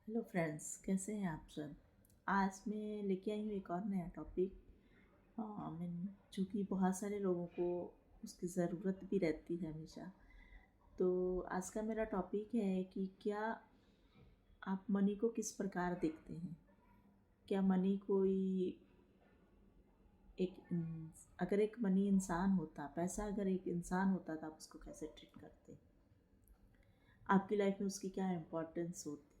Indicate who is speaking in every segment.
Speaker 1: Hello friends, कैसे हैं आप सब। आज मैं लेके आई हूँ एक और नया टॉपिक। मीन चूँकि बहुत सारे लोगों को उसकी ज़रूरत भी रहती है हमेशा। तो आज का मेरा टॉपिक है कि क्या आप मनी को किस प्रकार देखते हैं। क्या मनी कोई अगर एक मनी इंसान होता, पैसा अगर एक इंसान होता तो आप उसको कैसे ट्रीट करते, आपकी लाइफ में उसकी क्या इम्पोर्टेंस होती।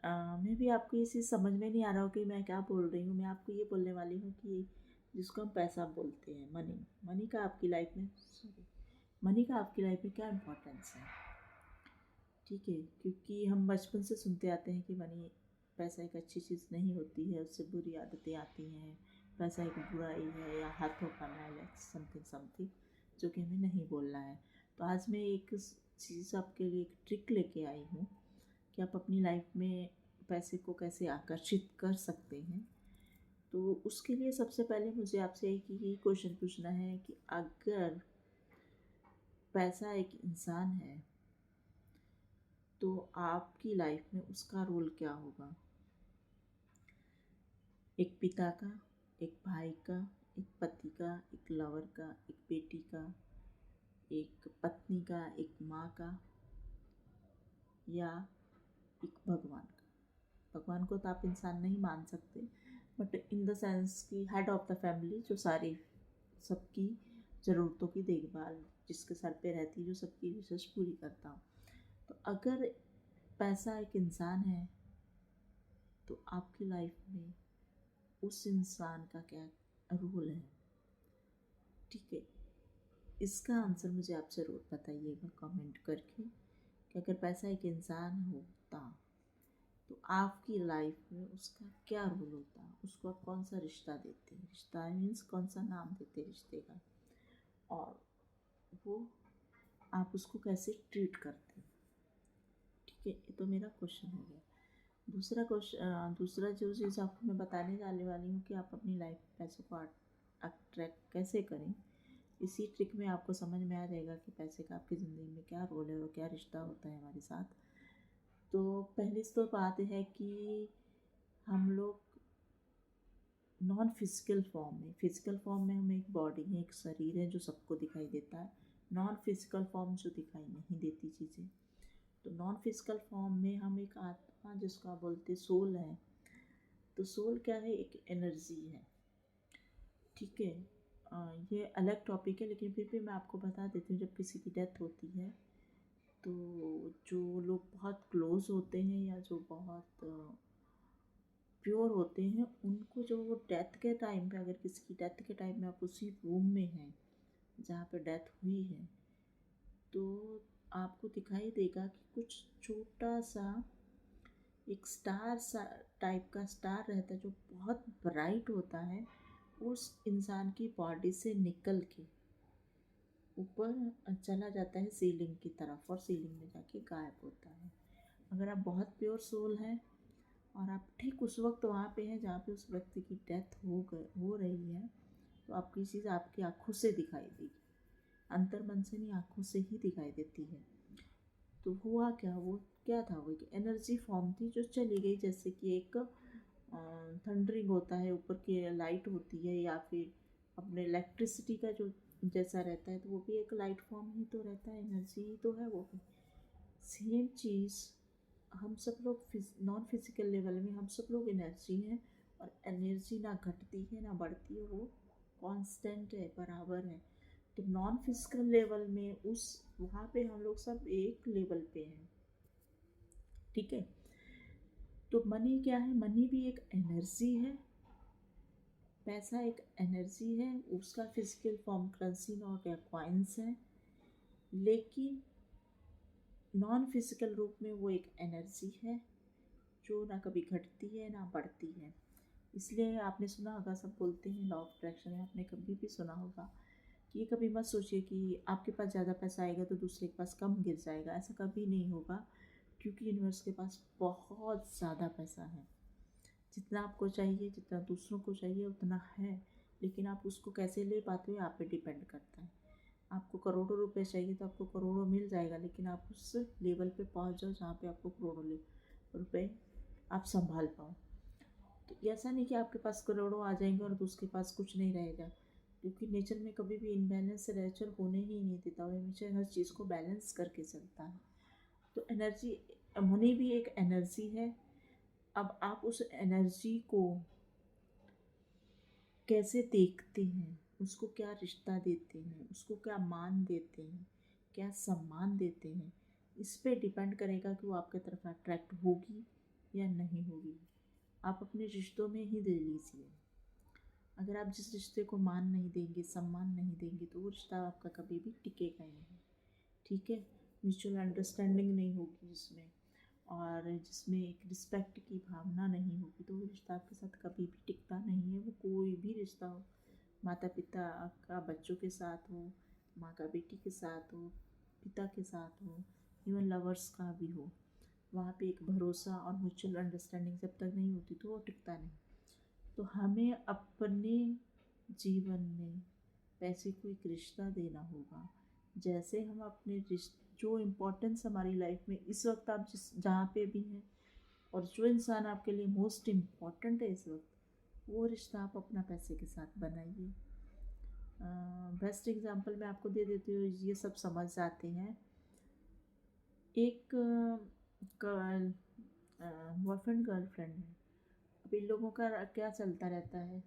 Speaker 1: मैं भी आपको ये चीज़ समझ में नहीं आ रहा हो कि मैं क्या बोल रही हूँ। मैं आपको ये बोलने वाली हूँ कि जिसको हम पैसा बोलते हैं, मनी, मनी का आपकी लाइफ में सॉरी मनी का आपकी लाइफ में क्या इम्पोर्टेंस है। ठीक है, क्योंकि हम बचपन से सुनते आते हैं कि मनी, पैसा एक अच्छी चीज़ नहीं होती है, उससे बुरी आदतें आती हैं, पैसा एक बुराई है या हाथों का मैल है, समथिंग समथिंग, जो कि हमें नहीं बोलना है। तो आज मैं एक चीज़ आपके लिए एक ट्रिक लेके आई हूँ कि आप अपनी लाइफ में पैसे को कैसे आकर्षित कर सकते हैं। तो उसके लिए सबसे पहले मुझे आपसे एक ही क्वेश्चन पूछना है कि अगर पैसा एक इंसान है तो आपकी लाइफ में उसका रोल क्या होगा। एक पिता का, एक भाई का, एक पति का, एक लवर का, एक बेटी का, एक पत्नी का, एक माँ का, या एक भगवान का। भगवान को तो आप इंसान नहीं मान सकते, बट इन द सेंस कि हेड ऑफ द फैमिली, जो सारी सबकी ज़रूरतों की देखभाल जिसके सर पे रहती है, जो सबकी विशेष पूरी करता हूँ। तो अगर पैसा एक इंसान है तो आपकी लाइफ में उस इंसान का क्या रोल है। ठीक है, इसका आंसर मुझे आप ज़रूर बताइएगा कमेंट करके कि अगर पैसा एक इंसान होता तो आपकी लाइफ में उसका क्या रोल होता, उसको आप कौन सा रिश्ता देते, रिश्ता मीन्स कौन सा नाम देते रिश्ते का, और वो आप उसको कैसे ट्रीट करते। ठीक है, ये तो मेरा क्वेश्चन हो गया। दूसरा जो चीज़ आपको मैं बताने जाने वाली हूँ कि आप अपनी लाइफ में पैसों को अट्रैक्ट कैसे करें। इसी ट्रिक में आपको समझ में आ जाएगा कि पैसे का आपकी ज़िंदगी में क्या रोल है और क्या रिश्ता होता है हमारे साथ। तो पहली तो बात है कि हम लोग नॉन फिजिकल फॉर्म में, फिजिकल फॉर्म में हम एक बॉडी है, एक शरीर है जो सबको दिखाई देता है। नॉन फिजिकल फॉर्म जो दिखाई नहीं देती चीज़ें, तो नॉन फिजिकल फॉर्म में हम एक आत्मा जिसको आप बोलते सोल है। तो सोल क्या है, एक एनर्जी है। ठीक है, ये अलग टॉपिक है, लेकिन फिर भी मैं आपको बता देती हूँ। जब किसी की डेथ होती है तो जो लोग बहुत क्लोज होते हैं या जो बहुत प्योर होते हैं, उनको जो वो डेथ के टाइम पे, अगर किसी की डेथ के टाइम में आप उसी रूम में हैं जहाँ पे डेथ हुई है, तो आपको दिखाई देगा कि कुछ छोटा सा एक स्टार सा टाइप का स्टार रहता है जो बहुत ब्राइट होता है, उस इंसान की बॉडी से निकल के ऊपर चला जाता है सीलिंग की तरफ, और सीलिंग में जाके गायब होता है। अगर आप बहुत प्योर सोल हैं और आप ठीक उस वक्त वहाँ पे हैं जहाँ पे उस व्यक्ति की डेथ हो रही है, तो आपकी चीज़ आपकी आँखों से दिखाई देगी। अंतर मन से नहीं, आँखों से ही दिखाई देती है। तो हुआ क्या, वो क्या था, वो एक एनर्जी फॉर्म थी जो चली गई। जैसे कि एक थंडरिंग होता है, ऊपर की लाइट होती है, या फिर अपने इलेक्ट्रिसिटी का जो जैसा रहता है, तो वो भी एक लाइट फॉर्म ही तो रहता है, एनर्जी ही तो है वो भी। सेम चीज़ हम सब लोग नॉन फिजिकल लेवल में हम सब लोग एनर्जी हैं, और एनर्जी ना घटती है ना बढ़ती है, वो कांस्टेंट है, बराबर है। तो नॉन फिजिकल लेवल में उस वहाँ पे हम लोग सब एक लेवल पे हैं। ठीक है, तो मनी क्या है, मनी भी एक एनर्जी है। पैसा एक एनर्जी है, उसका फिजिकल फॉर्म करेंसी नोट या कॉइन्स है, लेकिन नॉन फिजिकल रूप में वो एक एनर्जी है जो ना कभी घटती है ना बढ़ती है। इसलिए आपने सुना होगा, सब बोलते हैं लॉ ऑफ अट्रैक्शन है, आपने कभी भी सुना होगा कि ये कभी मत सोचिए कि आपके पास ज़्यादा पैसा आएगा तो दूसरे के पास कम गिर जाएगा। ऐसा कभी नहीं होगा, क्योंकि यूनिवर्स के पास बहुत ज़्यादा पैसा है। जितना आपको चाहिए, जितना दूसरों को चाहिए, उतना है, लेकिन आप उसको कैसे ले पाते हो आप पे डिपेंड करता है। आपको करोड़ों रुपए चाहिए तो आपको करोड़ों मिल जाएगा, लेकिन आप उस लेवल पे पहुंच जाओ जहाँ पे आपको करोड़ों रुपए आप संभाल पाओ। तो ऐसा नहीं कि आपके पास करोड़ों आ जाएंगे और उसके पास कुछ नहीं रहेगा, क्योंकि नेचर में कभी भी इनबैलेंस नेचर होने ही नहीं देता। वो हमेशा हर चीज़ को बैलेंस करके चलता है। तो एनर्जी, मनी भी एक एनर्जी है। अब आप उस एनर्जी को कैसे देखते हैं, उसको क्या रिश्ता देते हैं, उसको क्या मान देते हैं, क्या सम्मान देते हैं, इस पे डिपेंड करेगा कि वो आपके तरफ अट्रैक्ट होगी या नहीं होगी। आप अपने रिश्तों में ही दे लीजिए। अगर आप जिस रिश्ते को मान नहीं देंगे, सम्मान नहीं देंगे, तो वो रिश्ता आपका कभी भी टिकेगा ही नहीं। ठीक है। म्यूचुअल अंडरस्टैंडिंग नहीं होगी जिसमें, और जिसमें एक रिस्पेक्ट की भावना नहीं होगी, तो वो रिश्ता आपके साथ कभी भी टिकता नहीं है। वो कोई भी रिश्ता हो, माता पिता का बच्चों के साथ हो, माँ का बेटी के साथ हो, पिता के साथ हो, इवन लवर्स का भी हो, वहाँ पे एक भरोसा और म्यूचुअल अंडरस्टैंडिंग जब तक नहीं होती तो वो टिकता नहीं। तो हमें अपने जीवन में पैसे को एक रिश्ता देना होगा। जैसे हम अपने जो इम्पोर्टेंस हमारी लाइफ में इस वक्त आप जिस जहाँ पे भी हैं, और जो इंसान आपके लिए मोस्ट इम्पॉर्टेंट है इस वक्त, वो रिश्ता आप अपना पैसे के साथ बनाइए। बेस्ट एग्जांपल मैं आपको दे देती हूँ, ये सब समझ जाते हैं। एक बॉयफ्रेंड गर्लफ्रेंड है। अब इन लोगों का क्या चलता रहता है,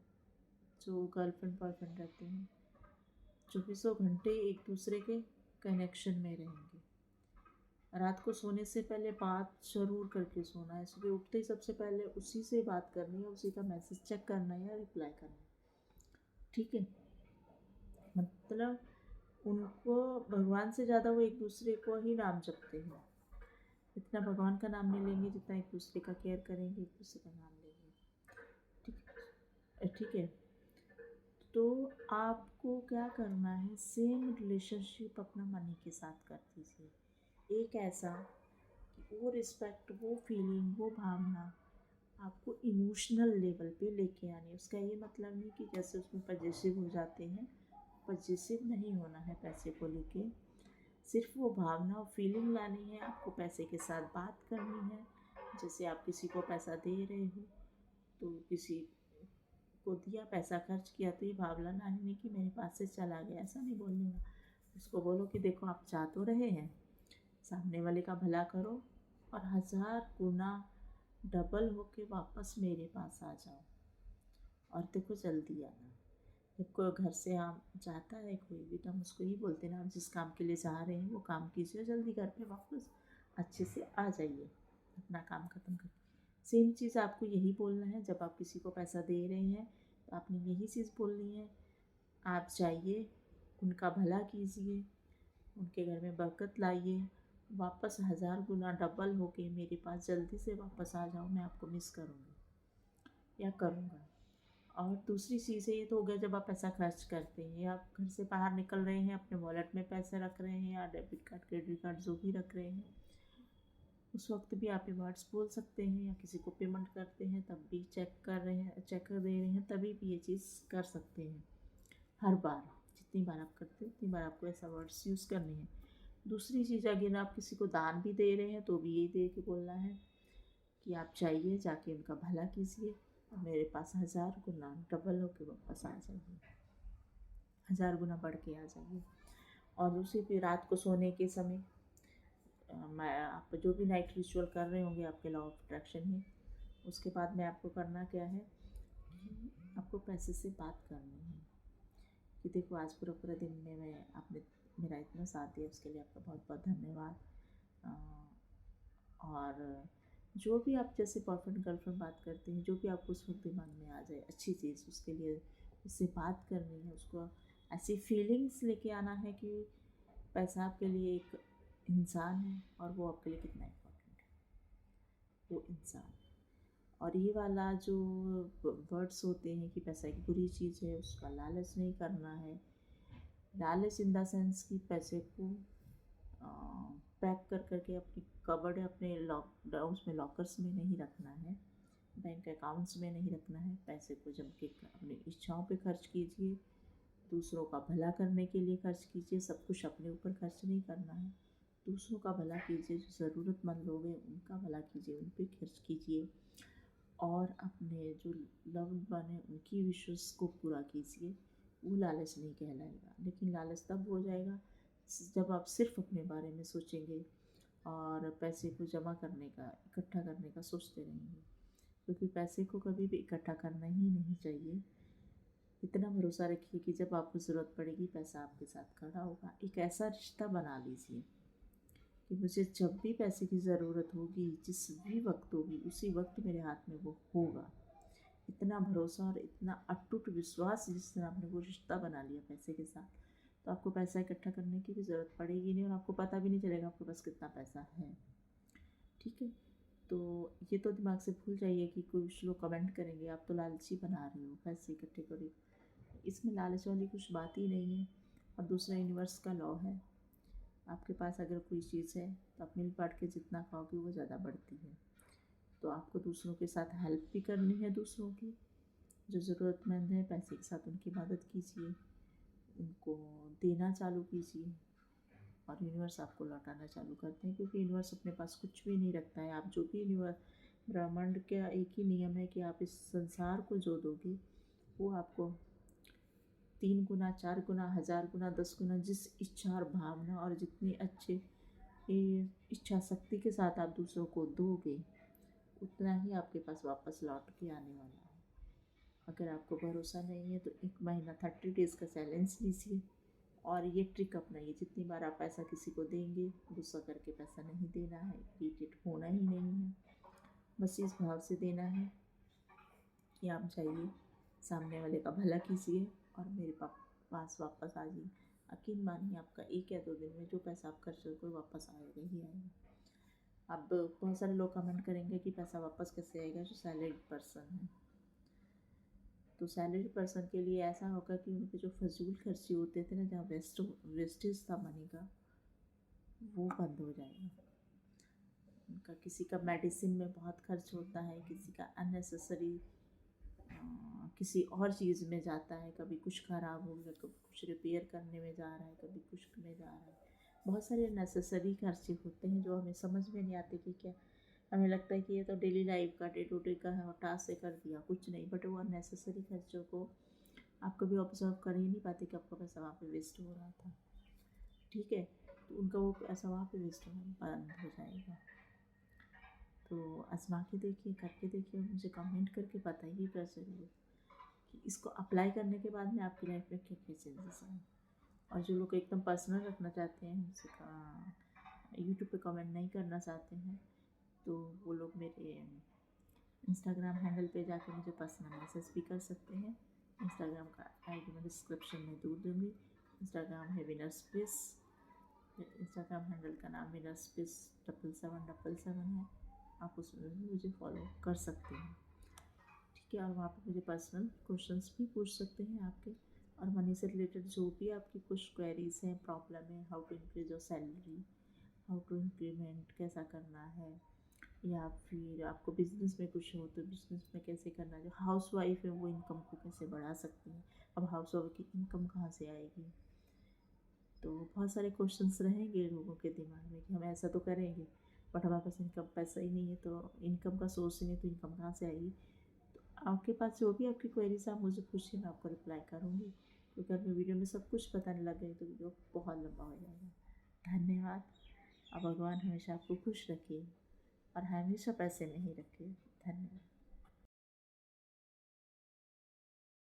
Speaker 1: जो गर्लफ्रेंड बॉयफ्रेंड रहते हैं, 24 घंटे एक दूसरे के कनेक्शन में रहेंगे। रात को सोने से पहले बात ज़रूर करके सोना है, सुबह उठते ही सबसे पहले उसी से बात करनी है, उसी का मैसेज चेक करना है या रिप्लाई करना है। ठीक है। मतलब उनको भगवान से ज़्यादा वो एक दूसरे को ही नाम जपते हैं। इतना भगवान का नाम नहीं लेंगे जितना एक दूसरे का केयर करेंगे, एक दूसरे का नाम लेंगे। ठीक है। तो आपको क्या करना है, सेम रिलेशनशिप अपना मनी के साथ कर दीजिए। एक ऐसा कि वो रिस्पेक्ट, वो फीलिंग, वो भावना आपको इमोशनल लेवल पे लेके आनी है। उसका ये मतलब नहीं कि जैसे उसमें पजेसिव हो जाते हैं, पजेसिव नहीं होना है पैसे को लेके। सिर्फ वो भावना और फीलिंग लानी है। आपको पैसे के साथ बात करनी है। जैसे आप किसी को पैसा दे रहे हो, तो किसी को दिया, पैसा खर्च किया, तो ये भावना लानी नहीं कि मेरे पास से चला गया, ऐसा नहीं बोलने का। उसको बोलो कि देखो आप जा तो रहे हैं, सामने वाले का भला करो और 1000 गुना डबल होके वापस मेरे पास आ जाओ। और देखो जल्दी आना। जब कोई घर से हम जाता है कोई भी, तो हम उसको ही बोलते हैं ना, आप जिस काम के लिए जा रहे हैं वो काम कीजिए, जल्दी घर पे वापस अच्छे से आ जाइए, अपना काम ख़त्म कर। सेम चीज़ आपको यही बोलना है। जब आप किसी को पैसा दे रहे हैं तो आपने यही चीज़ बोलनी है। आप जाइए, उनका भला कीजिए, उनके घर में बरकत लाइए, वापस 1000 गुना डबल होके मेरे पास जल्दी से वापस आ जाओ, मैं आपको मिस करूँगी या करूँगा। और दूसरी चीज़ है, ये तो हो गया जब आप पैसा खर्च करते हैं या आप घर से बाहर निकल रहे हैं, अपने वॉलेट में पैसे रख रहे हैं या डेबिट कार्ड क्रेडिट कार्ड जो भी रख रहे हैं, उस वक्त भी आप ये वर्ड्स बोल सकते हैं। या किसी को पेमेंट करते हैं तब भी चेक कर रहे हैं, चेक कर दे रहे हैं, तभी भी ये चीज़ कर सकते हैं। हर बार जितनी बार आप करते हैं उतनी बार आपको ऐसा वर्ड्स यूज़ करने हैं। दूसरी चीज़, अगर आप किसी को दान भी दे रहे हैं तो भी यही दे के बोलना है कि आप जाइए, जाके उनका भला कीजिए और मेरे पास 1000 गुना डबल होके वापस आ जाइए, 1000 गुना बढ़ के आ जाइए। और दूसरी फिर रात को सोने के समय मैं आप जो भी नाइट रिचुअल कर रहे होंगे आपके लॉ ऑफ अट्रैक्शन में, उसके बाद में आपको करना क्या है कि आपको पैसे से बात करनी है कि देखो आज पूरा पूरा दिन में मैं आपने मेरा इतना साथ दिया, उसके लिए आपका बहुत बहुत धन्यवाद। और जो भी आप जैसे बॉयफ्रेंड गर्लफ्रेंड बात करते हैं, जो भी आपको उस वक्त दिमाग में आ जाए अच्छी चीज़, उसके लिए उससे बात करनी है। उसको ऐसी फीलिंग्स लेके आना है कि पैसा आपके लिए एक इंसान है और वो आपके लिए कितना इम्पोर्टेंट है, वो इंसान। और ये वाला जो वर्ड्स होते हैं कि पैसा एक बुरी चीज़ है, उसका लालच नहीं करना है। लालच इन द सेंस कि पैसे को पैक कर करके अपनी कबर्ड, अपने लॉक उसमें लॉकर्स में नहीं रखना है, बैंक अकाउंट्स में नहीं रखना है। पैसे को जम के अपनी इच्छाओं पे खर्च कीजिए, दूसरों का भला करने के लिए खर्च कीजिए, सब कुछ अपने ऊपर खर्च नहीं करना है। दूसरों का भला कीजिए, जो ज़रूरतमंद लोग हैं उनका भला कीजिए, उन पे खर्च कीजिए। और अपने जो लव्ड वन है उनकी विशेस को पूरा कीजिए। वो लालच नहीं कहलाएगा, लेकिन लालच तब हो जाएगा जब आप सिर्फ अपने बारे में सोचेंगे और पैसे को जमा करने का, इकट्ठा करने का सोचते रहेंगे। क्योंकि पैसे को कभी भी इकट्ठा करना ही नहीं चाहिए। इतना भरोसा रखिए कि जब आपको ज़रूरत पड़ेगी पैसा आपके साथ खड़ा होगा। एक ऐसा रिश्ता बना लीजिए कि मुझे जब भी पैसे की ज़रूरत होगी, जिस भी वक्त होगी, उसी वक्त मेरे हाथ में वो होगा। इतना भरोसा और इतना अटूट विश्वास जिस तरह आपने वो रिश्ता बना लिया पैसे के साथ, तो आपको पैसा इकट्ठा करने की भी ज़रूरत पड़ेगी नहीं और आपको पता भी नहीं चलेगा आपके पास कितना पैसा है। ठीक है, तो ये तो दिमाग से भूल जाइए कि कुछ लोग कमेंट करेंगे आप तो लालची बना रहे हो, पैसे इकट्ठे करो। इसमें लालच वाली कुछ बात ही नहीं है। और दूसरा यूनिवर्स का लॉ है, आपके पास अगर कोई चीज़ है तो आप मिल बांट के जितना खाओगे वो ज़्यादा बढ़ती है। तो आपको दूसरों के साथ हेल्प भी करनी है, दूसरों की जो ज़रूरतमंद है पैसे के साथ उनकी मदद कीजिए, उनको देना चालू कीजिए और यूनिवर्स आपको लौटाना चालू करते हैं। क्योंकि यूनिवर्स अपने पास कुछ भी नहीं रखता है। आप जो भी यूनिवर्स, ब्रह्मांड का एक ही नियम है कि आप इस संसार को जो दोगे वो आपको 3 गुना, 4 गुना, 1000 गुना, 10 गुना, जिस इच्छा और भावना और जितनी अच्छी इच्छा शक्ति के साथ आप दूसरों को दोगे उतना ही आपके पास वापस लौट के आने वाला है। अगर आपको भरोसा नहीं है तो 1 महीना 30 डेज़ का चैलेंज लीजिए और ये ट्रिक अपनाइए। जितनी बार आप पैसा किसी को देंगे, गुस्सा करके पैसा नहीं देना है, इरिटेट होना ही नहीं है। बस इस भाव से देना है कि आप जाइए, सामने वाले का भला कीजिए और मेरे पास वापस आ जाइए। यकीन मानिए आपका 1 या 2 दिन में जो पैसा आप खर्च करोगे वापस आएगा ही आएगा। अब बहुत सारे लोग कमेंट करेंगे कि पैसा वापस कैसे आएगा जो सैलरीड पर्सन है। तो सैलरी पर्सन के लिए ऐसा होगा कि उनके जो फजूल खर्ची होते थे ना, जहाँ वेस्टेज था मनी का, वो बंद हो जाएगा। उनका किसी का मेडिसिन में बहुत खर्च होता है, किसी का अननेसेसरी किसी और चीज़ में जाता है, कभी कुछ ख़राब हो गया, कभी कुछ रिपेयर करने में जा रहा है, कभी कुछ में जा रहा है। बहुत सारे नेसेसरी खर्चे होते हैं जो हमें समझ में नहीं आते कि क्या, हमें लगता है कि ये तो डेली लाइफ का, डे टू डे का है और टास्क से कर दिया कुछ नहीं। बट वो अननेसेसरी खर्चों को आप कभी ऑब्जर्व कर ही नहीं पाते कि आपका पैसा वहाँ पे वेस्ट हो रहा था। ठीक है, तो उनका वो पैसा वहाँ पे वेस्ट होना बंद हो जाएगा। तो आजमा के देखिए, करके देखिए और मुझे कमेंट करके बताइएगा ज़रूर कि इसको अप्लाई करने के बाद में आपकी लाइफ में क्या क्या चेंजेस आए। और जो लोग एकदम पर्सनल रखना चाहते हैं, मुझसे यूट्यूब पे कमेंट नहीं करना चाहते हैं, तो वो लोग मेरे इंस्टाग्राम हैंडल पे जाकर मुझे पर्सनल मैसेज भी कर सकते हैं। इंस्टाग्राम का आईडी मैं डिस्क्रिप्शन में दूंगी। इंस्टाग्राम है विनर स्पेस, इंस्टाग्राम हैंडल का नाम विनर स्पेस 77777 है। आप उसमें भी मुझे फॉलो कर सकते हैं। ठीक है, और वहाँ पे मुझे पर्सनल क्वेश्चंस भी पूछ सकते हैं आपके, और मनी से रिलेटेड जो भी आपकी कुछ क्वेरीज हैं, प्रॉब्लम है, how to increase your salary, how to increment कैसा करना है, या फिर आपको बिज़नेस में कुछ हो तो बिज़नेस में कैसे करना है, जो हाउस वाइफ है वो इनकम को कैसे बढ़ा सकती है, अब हाउस वाइफ की इनकम कहाँ से आएगी। तो बहुत सारे क्वेश्चंस रहेंगे लोगों के दिमाग में कि हम ऐसा तो करेंगे बट हमारे पास इनकम पैसा ही नहीं है, तो इनकम का सोर्स ही नहीं तो इनकम कहाँ से आएगी। तो आपके पास जो भी आपकी क्वेरीज आप मुझे पूछिए, मैं आपको रिप्लाई करूँगी। क्योंकि अगर वीडियो में सब कुछ बताने लग गई तो वीडियो बहुत लंबा हो जाएगा। धन्यवाद। अब भगवान हमेशा आपको खुश रखे और हमेशा पैसे में ही रखे। धन्यवाद।